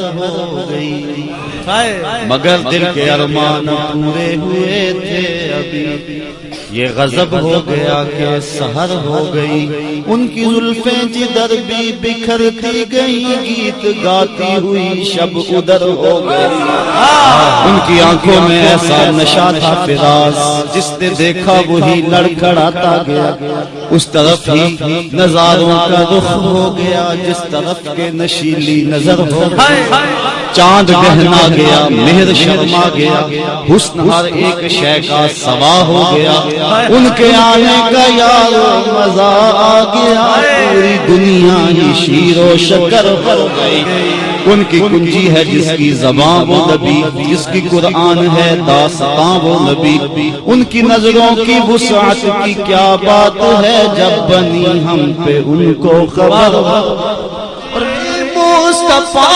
سحر ہو گئی، مگر دل کے ارمان پورے ہوئے تھے ابھی، یہ غضب ہو گیا کہ سحر ہو گئی، ان کی زلفیں جدھر بھی بکھرتی گئی، گیت گاتی ہوئی شب ادھر ہو گئی، ان کی آنکھوں میں ایسا نشہ تھا فراز، جس نے دیکھا وہی لڑکھڑاتا گیا، اس طرف ہی نظاروں کا رخ ہو گیا جس طرف کے نشیلی نظر ہو گئی، چاند گہنا گیا، مہر شرما گیا، حسن ہر ایک شے کا سوا ہو گیا، ان کے آنے کا یار مزہ آ گیا، پوری دنیا ہی شیر و شکر ہو گئی، ان کی کنجی ہے جس کی زبان وہ نبی، جس کی قرآن ہے داستان وہ نبی، ان کی نظروں کی وسعت کی کیا بات ہے، جب بنی ہم پہ ان کو خبر، اور مصطفیٰ